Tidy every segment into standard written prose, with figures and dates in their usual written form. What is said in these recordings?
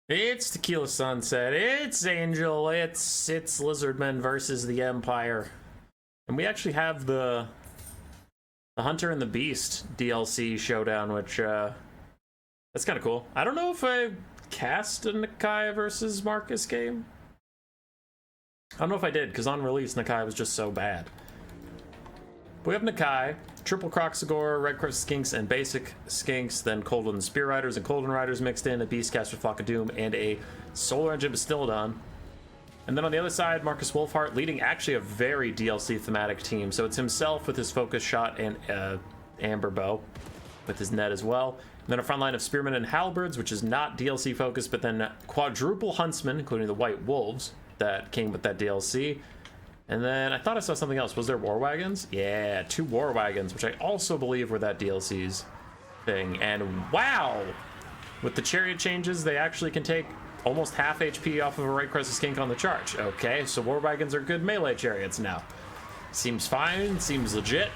It's Tequila Sunset, it's Angel, it's Lizardmen versus the Empire. And we actually have the Hunter and the Beast DLC showdown, which that's kind of cool. I don't know if I cast a Nakai versus Marcus game. I don't know if I did, because on release Nakai was just so bad. But we have Nakai, Triple Kroxigor, Red Crest Skinks, and Basic Skinks, then Coldwind Spear Riders and Coldwind Riders mixed in, a Beastcaster Flock of Doom, and a Solar Engine Bastiladon. And then on the other side, Marcus Wolfheart leading actually a very DLC thematic team. So it's himself with his Focus Shot and Amber Bow with his net as well. And then a front line of Spearmen and Halberds, which is not DLC focused, but then quadruple Huntsmen, including the White Wolves that came with that DLC. And then I thought I saw something else. Was there War Wagons? Yeah, 2 War Wagons, which I also believe were that DLC's thing. And wow! With the chariot changes, they actually can take almost half HP off of a Right Crescent Skink on the charge. Okay, so War Wagons are good melee chariots now. Seems fine, seems legit.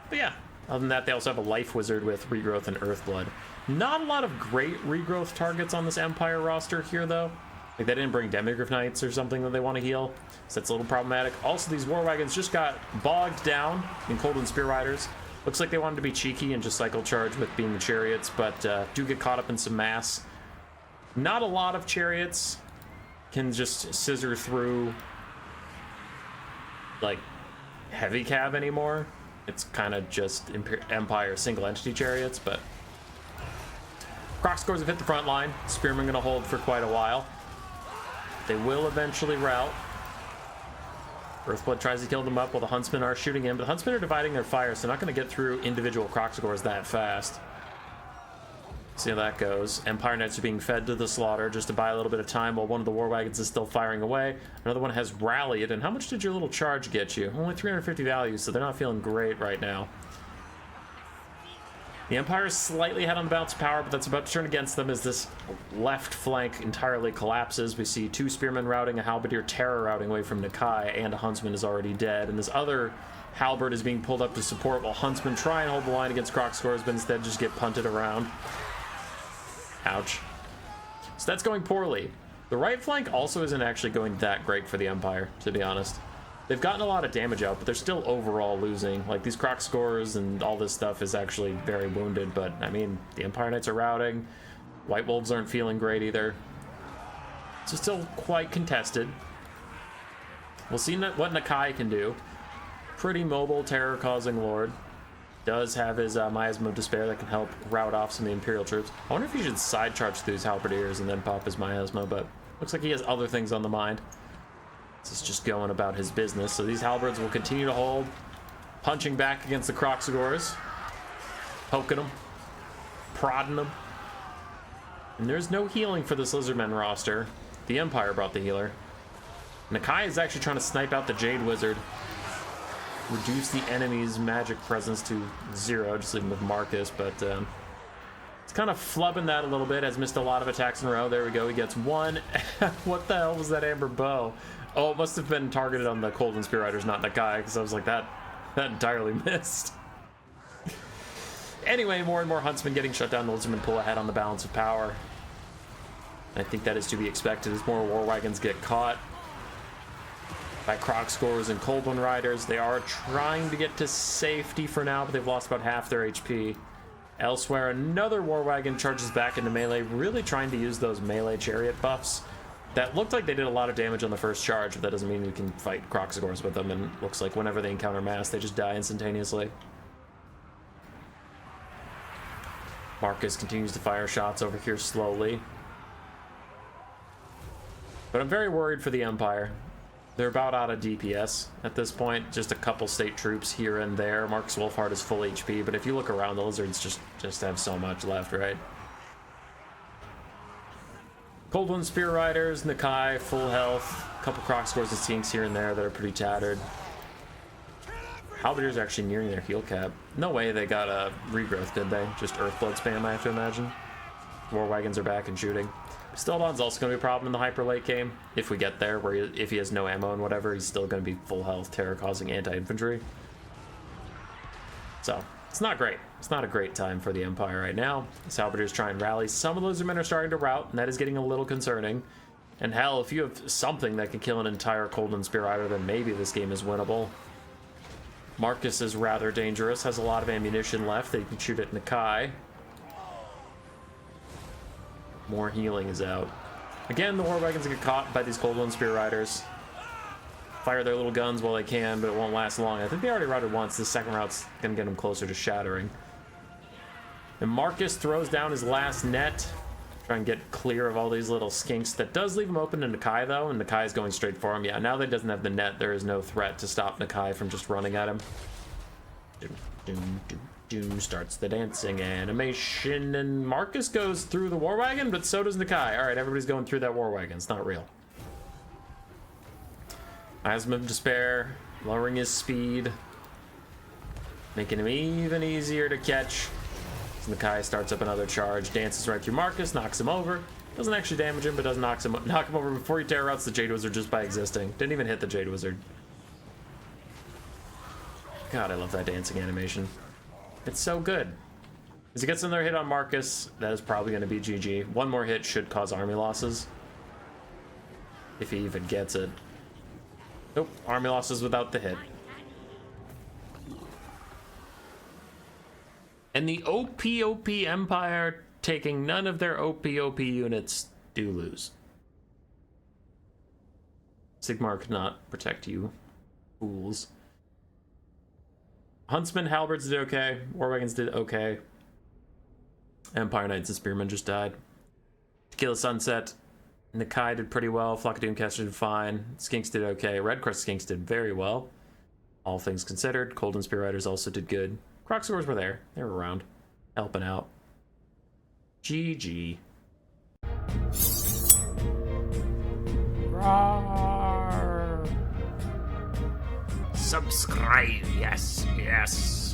But yeah, other than that, they also have a Life Wizard with Regrowth and Earthblood. Not a lot of great regrowth targets on this Empire roster here, though. Like, they didn't bring Demigryph Knights or something that they want to heal, so that's a little problematic. Also, these War Wagons just got bogged down in Coldwind Spear Riders. Looks like they wanted to be cheeky and just cycle charge with being the chariots, but do get caught up in some mass. Not a lot of chariots can just scissor through, like, heavy cav anymore. It's kind of just Empire single entity chariots, but Kroxigors have hit the front line. Spearmen gonna hold for quite a while. They will eventually rout. Earthblood tries to kill them up while the Huntsmen are shooting in, but the Huntsmen are dividing their fire, so they're not going to get through individual Kroxigors that fast. See how that goes. Empire Knights are being fed to the slaughter just to buy a little bit of time while one of the War Wagons is still firing away. Another one has rallied, and how much did your little charge get you? Only 350 value, so they're not feeling great right now. The Empire is slightly ahead on the balance of power, but that's about to turn against them as this left flank entirely collapses. We see 2 Spearmen routing, a Halberdier Terror routing away from Nakai, and a Huntsman is already dead. And this other Halberd is being pulled up to support while Huntsmen try and hold the line against Kroxigors, but instead just get punted around. Ouch. So that's going poorly. The right flank also isn't actually going that great for the Empire, to be honest. They've gotten a lot of damage out, but they're still overall losing. Like, these Kroxigors and all this stuff is actually very wounded, but, I mean, the Empire Knights are routing. White Wolves aren't feeling great either. So still quite contested. We'll see what Nakai can do. Pretty mobile, terror-causing Lord. Does have his Miasma of Despair that can help rout off some of the Imperial troops. I wonder if he should side charge through his Halberdiers and then pop his Miasma, but looks like he has other things on the mind. This is just going about his business. So these Halberds will continue to hold, punching back against the Kroxigors, poking them, prodding them. And there's no healing for this Lizardmen roster. The Empire brought the healer. Nakai is actually trying to snipe out the Jade Wizard, reduce the enemy's magic presence to 0, just leave him with Marcus, but it's kind of flubbing that a little bit. Has missed a lot of attacks in a row. There we go. He gets 1. What the hell was that Amber Bow? Oh, it must have been targeted on the Coldwind Spear Riders, not that guy, because I was like, that entirely missed. Anyway, more and more Huntsmen getting shut down. The Lizardmen pull ahead on the balance of power. I think that is to be expected as more War Wagons get caught by Kroxigors and Coldwind Riders. They are trying to get to safety for now, but they've lost about half their HP. Elsewhere, another War Wagon charges back into melee, really trying to use those melee chariot buffs. That looked like they did a lot of damage on the first charge, but that doesn't mean we can fight Kroxigors with them, and looks like whenever they encounter mass, they just die instantaneously. Marcus continues to fire shots over here slowly. But I'm very worried for the Empire. They're about out of DPS at this point. Just a couple state troops here and there. Marcus Wolfheart is full HP, but if you look around, the Lizards just have so much left, right? Coldwind Spear Riders, Nakai, full health. A couple Kroxigors and Skinks here and there that are pretty tattered. Halberdiers are actually nearing their heal cap. No way they got a regrowth, did they? Just Earthblood spam, I have to imagine. War Wagons are back and shooting. Bastiladon's also going to be a problem in the hyper late game, if we get there, where if he has no ammo and whatever, he's still going to be full health, terror-causing anti-infantry. So, It's not great. It's not a great time for the Empire right now. The Salvadors try and rally. Some of those men are starting to rout, and that is getting a little concerning. And hell, if you have something that can kill an entire Coldland Spear Rider, then maybe this game is winnable. Marcus is rather dangerous, has a lot of ammunition left that he can shoot at Nakai. More healing is out. Again, the War Wagons get caught by these Coldland Spear Riders. Fire their little guns while they can, but it won't last long. I think they already routed once. The second route's gonna get them closer to shattering. And Marcus throws down his last net. Try and get clear of all these little skinks. That does leave him open to Nakai, though, and Nakai is going straight for him. Yeah, now that he doesn't have the net, there is no threat to stop Nakai from just running at him. Doom, doom, doom, doom. Starts the dancing animation, and Marcus goes through the War Wagon, but so does Nakai. All right, everybody's going through that War Wagon. It's not real. Miasma of Despair, lowering his speed, making him even easier to catch. As Nakai starts up another charge, dances right through Marcus, knocks him over. Doesn't actually damage him, but does knock him over before he terror routes the Jade Wizard just by existing. Didn't even hit the Jade Wizard. God, I love that dancing animation. It's so good. As he gets another hit on Marcus, that is probably going to be GG. One more hit should cause army losses. If he even gets it. Nope, army losses without the hit. And the OP Empire, taking none of their OP units, do lose. Sigmar could not protect you, fools. Huntsmen, Halberds did okay. War Wagons did okay. Empire Knights and Spearmen just died. Tequila Sunset. Nakai did pretty well. Flock of Doomcasters did fine. Skinks did okay. Red Crest Skinks did very well. All things considered. Coldland Spear Riders also did good. Crocswords were there. They were around. Helping out. GG. Roar. Subscribe. Yes, yes.